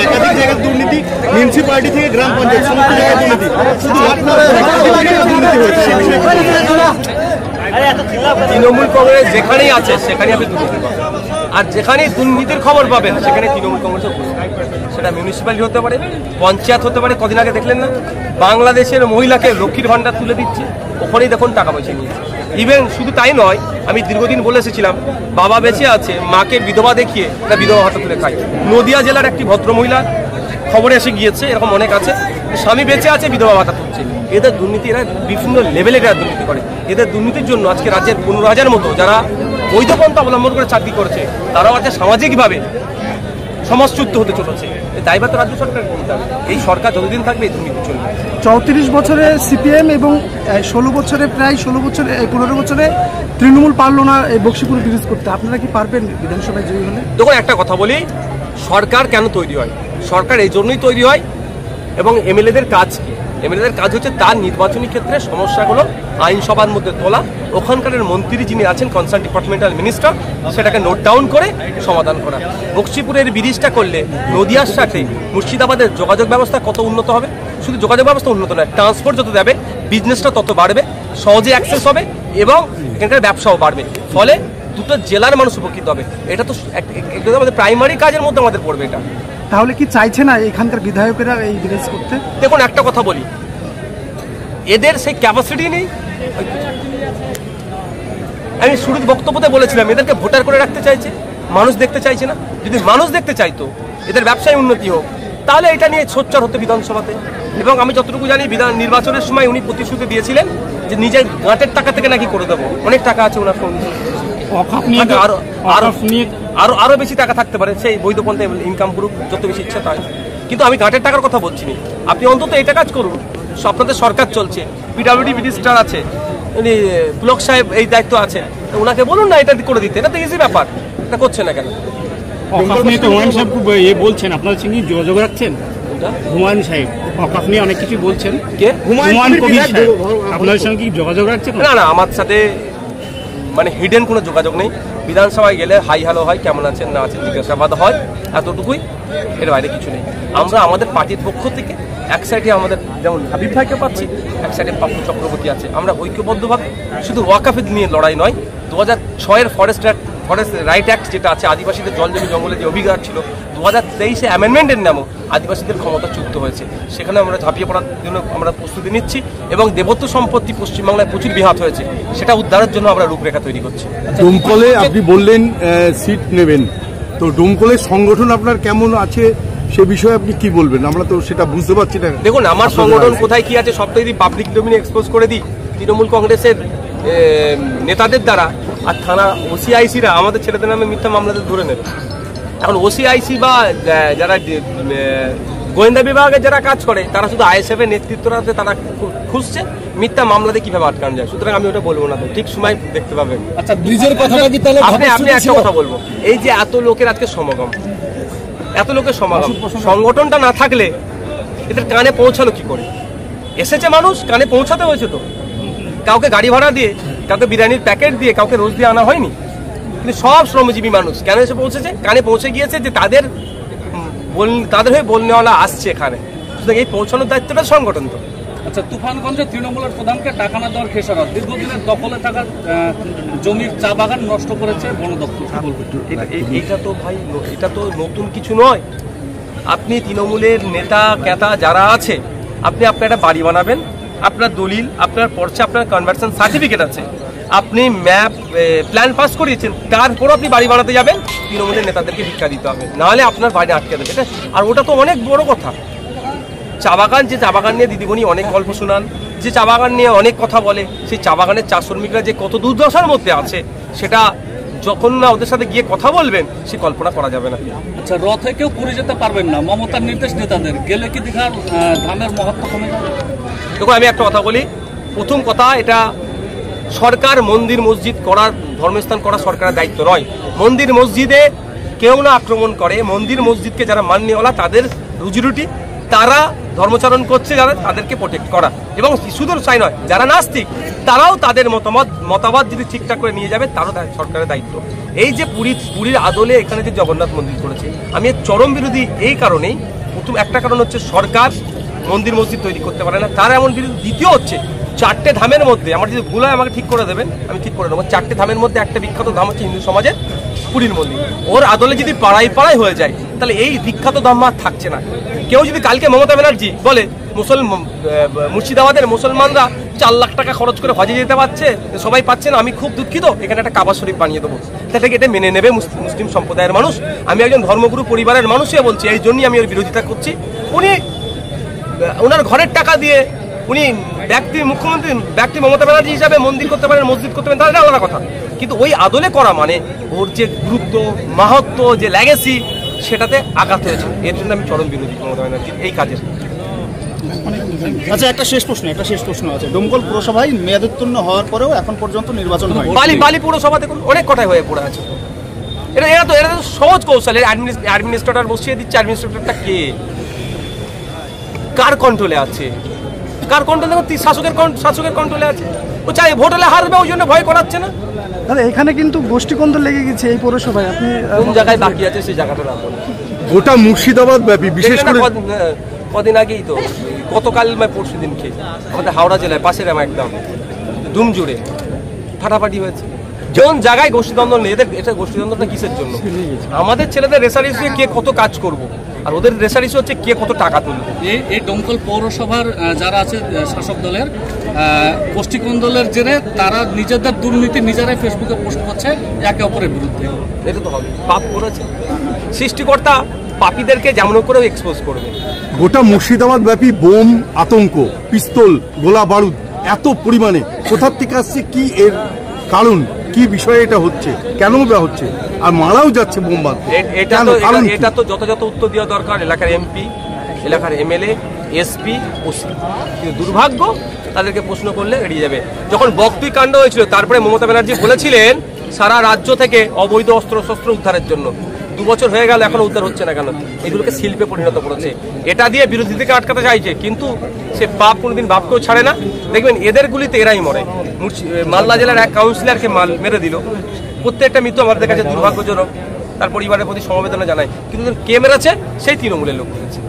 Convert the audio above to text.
একাধিক জায়গায় দুর্নীতি, মিউনিসিপালিটি থেকে গ্রাম পঞ্চায়েত সমস্ত জায়গায় দুর্নীতি, শুধু আপনার দুর্নীতি হয়েছে। তৃণমূল কংগ্রেস যেখানেই আছে সেখানে আপনি দুর্নীতি পাবেন, আর যেখানে দুর্নীতির খবর পাবেন সেখানে তৃণমূল কংগ্রেসও সেটা মিউনিসিপ্যালিটি হতে পারে, পঞ্চায়েত হতে পারে। কদিন আগে দেখলেন না বাংলাদেশের মহিলাকে লক্ষ্মীর ভান্ডার তুলে দিচ্ছে, ওখানেই দেখুন টাকা পয়সা নিয়েছে। ইভেন শুধু তাই নয়, আমি দীর্ঘদিন বলে এসেছিলাম বাবা বেঁচে আছে, মাকে বিধবা দেখিয়ে একটা বিধবা ভাতা তুলে খায়। নদিয়া জেলার একটি ভদ্রমহিলা খবরে এসে গিয়েছে, এরকম অনেক আছে, স্বামী বেঁচে আছে বিধবা ভাতা তুলছে। এদের দুর্নীতি, এরা বিভিন্ন লেভেলে এরা দুর্নীতি করে। এদের দুর্নীতির জন্য আজকে রাজ্যের 15,000 মতো যারা বৈধ পন্থা অবলম্বন করে চাকরি করেছে তারাও আজকে সামাজিকভাবে সমাজচ্যুত হতে চলেছে। দায়ভার তো রাজ্য সরকার করতে হবে। এই সরকার যতদিন থাকবে এই দুর্নীতি চলবে। 34 বছরে সিপিএম এবং 16 বছরে প্রায় 15 বছরে তৃণমূল পারল না এই বক্সিপুর ব্রিজ করতে। আপনারা কি পারবেন বিধানসভায় জয়ী হলে? দেখুন একটা কথা বলি, সরকার কেন তৈরি হয়? সরকার এই জন্যই তৈরি হয়। এবং এমএলএদের কাজ কি? এমএলএদের কাজ হচ্ছে তার নির্বাচনী ক্ষেত্রে সমস্যাগুলো আইনসভার মধ্যে তোলা, ওখানকার মন্ত্রী যিনি আছেন কনসার্ন ডিপার্টমেন্টাল মিনিস্টার, সেটাকে নোট ডাউন করে সমাধান করা। বক্সিপুরের ব্রিজটা করলে নদিয়ার সাথে মুর্শিদাবাদের যোগাযোগ ব্যবস্থা কত উন্নত হবে। শুধু যোগাযোগ ব্যবস্থা উন্নত নয়, ট্রান্সপোর্ট যত দেবে বিজনেসটা তত বাড়বে, সহজে অ্যাক্সেস হবে এবং এখানকার ব্যবসাও বাড়বে। ফলে দুটো জেলার মানুষ উপকৃত হবে। এটা তো আমাদের প্রাইমারি কাজের মধ্যে আমাদের পড়বে এটা। তাহলে কি চাইছে না এখানকার বিধায়কেরা এই ব্রিজ করতে? দেখুন একটা কথা বলি, এদের সেই ক্যাপাসিটি নেই। আমি শুরুর বক্তব্যতে বলেছিলাম এদেরকে ভোটার করে রাখতে চাইছে, মানুষ দেখতে চাইছে না। যদি মানুষ দেখতে চাইতো এদের ব্যবসায় উন্নতি হোক তাহলে এটা নিয়ে সোচ্চার হতো বিধানসভাতে। এবং আমি যতটুকু জানি নির্বাচনের সময় উনি প্রতিশ্রুতি দিয়েছিলেন যে নিজের গাঁটের টাকা থেকে নাকি করে দেবো। অনেক টাকা আছে ওনার সঙ্গে, আরো বেশি টাকা থাকতে পারে, সেই বৈধ পন্থায় ইনকাম করুক, যত বেশি ইচ্ছা তাই। কিন্তু আমি গাঁটের টাকার কথা বলছি না। আপনি অন্তত এটা কাজ করুন, আপনাদের সরকার চলছে, পিডব্লিউডি মিনিস্টার আছে, উনি ব্লক সাহেব এই দায়িত্ব আছে, ওনাকে বলুন না এটা করে দিতে। এটা তো ইজি ব্যাপার, এটা করছে না কেন? হুমায়ুন সাহেব বলছেন, আপনার সঙ্গে যোগাযোগ রাখছেন? হুমায়ুন সাহেব আপনি অনেক কিছু বলছেন, কে হুমায়ুন কবির সাহেব আপনার সঙ্গে কি যোগাযোগ রাখছেন? না না, আমার সাথে মানে হিডেন কোনো যোগাযোগ নেই। বিধানসভায় গেলে হাই হ্যালো হয়, কেমন আছেন না আছেন জিজ্ঞাসাবাদ হয়, এতটুকুই, এর বাইরে কিছু নেই। আমরা আমাদের পার্টির পক্ষ থেকে এক সাইডে আমাদের যেমন হাবিব ভাইকে পাচ্ছি, এক সাইডে পাপ্পু চক্রবর্তী আছে। আমরা ঐক্যবদ্ধভাবে শুধু ওয়াকাফে নিয়ে লড়াই নয়, 2006-এর ফরেস্ট রাইট অ্যাক্ট যেটা আছে, আদিবাসীদের জল জমি জঙ্গলে যে অভিজ্ঞতা ছিল, 2023-এ অ্যামেন্ডমেন্টের নামও আদিবাসীদের ক্ষমতাচ্যুত হয়েছে। সেখানে আমরা ঝাঁপিয়ে পড়ার জন্য আমরা প্রস্তুতি নিচ্ছি এবং দেবত্ব সম্পত্তি পশ্চিমবাংলায় প্রচুর বিঘাত হয়েছে, সেটা উদ্ধারের জন্য আমরা রূপরেখা তৈরি করছি। ডোমকলে আপনি বললেন সিট নেবেন, তো ডোমকলের সংগঠন আপনার কেমন আছে সে বিষয়ে আপনি কি বলবেন? আমরা তো সেটা বুঝতে পারছি না। দেখুন আমার সংগঠন কোথায় কি আছে সবটাই যদি পাবলিক ডোমিনে এক্সপোজ করে দিই, তৃণমূল কংগ্রেসের নেতাদের দ্বারা, আর থানা ওসিআইসিরা আমাদের ছেলেদের নামে মিথ্যা মামলাতে ধরে নেবে। এখন ওসিআইসি বা যারা গোয়েন্দা বিভাগে যারা কাজ করে তারা শুধু আইএসএফ এর নেতৃত্বরাতে তারা খুঁজছে মিথ্যা মামলাতে কিভাবে আটকানো যায়। সুতরাং আমি ওটা বলবো না, ঠিক সময় দেখতে পাবেন। আচ্ছা, ব্রিজের কথাটা কি তাহলে আপনি একটা কথা বলবো, এই যে এত লোকের আজকে সমাগম, এত লোকের সমাগম, সংগঠনটা না থাকলে এদের কানে পৌঁছালো কি করে? এসেছে মানুষ, কানে পৌঁছাতে হয়েছে তো। কাউকে গাড়ি ভাড়া দিয়ে, কাউকে বিরিয়ানির প্যাকেট দিয়ে, কাউকে রোজ দিয়ে আনা হয়নি। কিন্তু সব শ্রমজীবী মানুষ কেন এসে পৌঁছেছে? কানে পৌঁছে গিয়েছে যে তাদের হয়ে বলনেওয়ালা আসছে এখানে। সুতরাং এই পৌঁছানোর দায়িত্বটা সংগঠন তো। আচ্ছা, তুফানগঞ্জে তৃণমূলের প্রধানকে টাকা না দেওয়ার খেসারত, দীর্ঘদিনের দখলে থাকা জমির চা বাগান নষ্ট করেছে বন দপ্তর। এটা তো ভাই, এটা তো নতুন কিছু নয়। আপনি তৃণমূলের নেতা ক্যাতা যারা আছে, আপনি আপনার একটা বাড়ি বানাবেন, আপনার দলিল, আপনার পর্চা, আপনার কনভার্সন সার্টিফিকেট আছে, আপনি ম্যাপ প্ল্যান পাস করিয়েছেন, তারপর আপনি বাড়ি বানাতে যাবেন, তৃণমূলের নেতাদেরকে ভিক্ষা দিতে হবে, নাহলে আপনার বাড়ি আটকে দেবে। এটা আর ওটা তো অনেক বড় কথা। চা বাগান, যে চা বাগান নিয়ে দিদিমণি অনেক গল্প শোনান, যে চা বাগান নিয়ে অনেক কথা বলে, সেই চা বাগানের চা শ্রমিকরা যে কত দুর্দশার মধ্যে আছে, সেটা যখন না ওদের সাথে গিয়ে কথা বলবেন সে কল্পনা করা যাবে না। আচ্ছা, রথে কেউ পুরী যেতে পারবেন না, মমতার নির্দেশ নেতাদের, গেলে কি দীঘার ধামের মহত্ব কমে যাবে? দেখুন আমি একটা কথা বলি, প্রথম কথা, এটা সরকার মন্দির মসজিদ করার, ধর্মস্থান করা সরকারের দায়িত্ব নয়। মন্দির মসজিদে কেউ না আক্রমণ করে, মন্দির মসজিদকে যারা মান্যওয়ালা তাদের রুজিরুটি, তারা ধর্মচারণ করছে, যারা তাদেরকে প্রোটেক্ট করা। এবং শুধু তাই নয়, যারা নাস্তিক তারাও তাদের মতামত যদি ঠিকঠাক করে নিয়ে যাবে, তারও সরকারের দায়িত্ব। এই যে পুরীর আদলে এখানে যে জগন্নাথ মন্দির করেছে, আমি এর চরম বিরোধী এই কারণেই প্রথম একটা কারণ হচ্ছে সরকার মন্দির মসজিদ তৈরি করতে পারে না, তার এমন বিরোধী। দ্বিতীয় হচ্ছে 4টে ধামের মধ্যে, আমার যদি ভুল হয় আমাকে ঠিক করে দেবেন, আমি ঠিক করে দেবো। 4টে ধামের মধ্যে একটা বিখ্যাত ধাম হচ্ছে হিন্দু সমাজের পুরীর মন্দির। ওর আদলে যদি পাড়ায় পাড়ায় হয়ে যায়, তাহলে এই বিখ্যাত ধাম আর থাকছে না। কেউ যদি কালকে মমতা ব্যানার্জি বলে মুর্শিদাবাদের মুসলমানরা 4 লাখ টাকা খরচ করে হজে যেতে পারছে, সবাই পাচ্ছে না, আমি খুব দুঃখিত, এখানে একটা কাবা শরীফ বানিয়ে দেবো, তাহলে এটা মেনে নেবে মুসলিম সম্প্রদায়ের মানুষ? আমি একজন ধর্মগুরু পরিবারের মানুষই বলছি, এই জন্যই আমি ওর বিরোধিতা করছি। উনি ওনার ঘরের টাকা দিয়ে উনি মুখ্যমন্ত্রী ব্যক্তি মমতা ব্যানার্জি হিসাবে মন্দির করতে পারেন, মসজিদ করতে পারেন, তাহলে আলাদা কথা। কিন্তু ওই আদলে করা মানে ওর যে গুরুত্ব, মাহাত্ম্য, যে লেগেসি, সেটাতে আঘাত হয়েছে। এর জন্য আমি চরম বিরোধী মমতা ব্যানার্জির এই কাজের। আচ্ছা, একটা শেষ প্রশ্ন আছে। ডোমকল পুরসভায় মেয়াদোত্তীর্ণ হওয়ার পরেও এখন পর্যন্ত নির্বাচন হয়নি। বালি পুরসভা দেখুন অনেক কটাই হয়ে পড়ে আছে। এরা তো সহজ কৌশল। অ্যাডমিনিস্ট্রেটর বসিয়ে দিচ্ছে। অ্যাডমিনিস্ট্রেটরটা কে, কার কন্ট্রোলে আছে? কার কন্ট্রোলে? শাসকের কন্ট্রোলে আছে। ও চাই ভোট হলে হারবে, ওই জন্য ভয় করাচ্ছে না। তাহলে এখানে কিন্তু গোষ্ঠীকন্দল লেগে গেছে এই পৌরসভায়। আপনি কোন জায়গায় বাকি আছে সেই জায়গাটা না বলে। গোটা মুর্শিদাবাদ ব্যাপী, বিশেষ করে কদিন আগেই তো, গতকাল পরশু দিনকে আমাদের হাওড়া জেলায় পাশের একদম ডুমজুড়ে ফাটাফাটি হয়েছে। যেমন জায়গায় গোষ্ঠীদ্বন্দ্ব নেই, এদের এটা গোষ্ঠীদ্বন্দ্বটা কিসের জন্য? আমাদের ছেলেদের রেসারিস কে কত কাজ করব, আর ওদের রেসারিস হচ্ছে কে কত টাকা তুলবে। এই ডোমকল পৌরসভার যারা আছে শাসক দলের গোষ্ঠীকন্দলের জেরে তারা নিজেদের দুর্নীতি নিজেরাই ফেসবুকে পোস্ট করছে একে অপরের বিরুদ্ধে। এটা তো হবে, পাপ করেছে সৃষ্টিকর্তা, পাপীদেরকে যেমন করে এক্সপোজ করবে। গোটা মুর্শিদাবাদ ব্যাপী বোম, আতঙ্ক, পিস্তল, গোলা বারুদ এত পরিমাণে কোথার থেকে আসছে? কি এর কারণ, কি বিষয়ে এটা হচ্ছে, কেন বা হচ্ছে? আর মারাও যাচ্ছে বোম বাদ। এটা তো যথাযথ উত্তর দেওয়া দরকার এলাকার এমপি, এলাকার এমএলএ, এসপি, ওসি। কিন্তু দুর্ভাগ্য, তাদেরকে প্রশ্ন করলে এড়িয়ে যাবে। যখন বকতুই কাণ্ড হয়েছিল, তারপরে মমতা ব্যানার্জি বলেছিলেন সারা রাজ্য থেকে অবৈধ অস্ত্রশস্ত্র উদ্ধারের জন্য। 2 বছর হয়ে গেল, এখনো উদ্ধার হচ্ছে না কেন? এগুলোকে শিল্পে পরিণত করেছে। এটা দিয়ে বিরোধীদেরকে আটকাতে চাইছে, কিন্তু সে পাপ কোনোদিন বাপকেও ছাড়ে না। দেখবেন এদের গুলিতে এরাই মরে। মালদা জেলার এক কাউন্সিলরকে মেরে দিল। প্রত্যেকটা মৃত্যু আমাদের কাছে দুর্ভাগ্যজনক। তার পরিবারের প্রতি সমবেদনা জানাই, কিন্তু কে মেরেছে সেই তৃণমূলের লোক মেরেছে।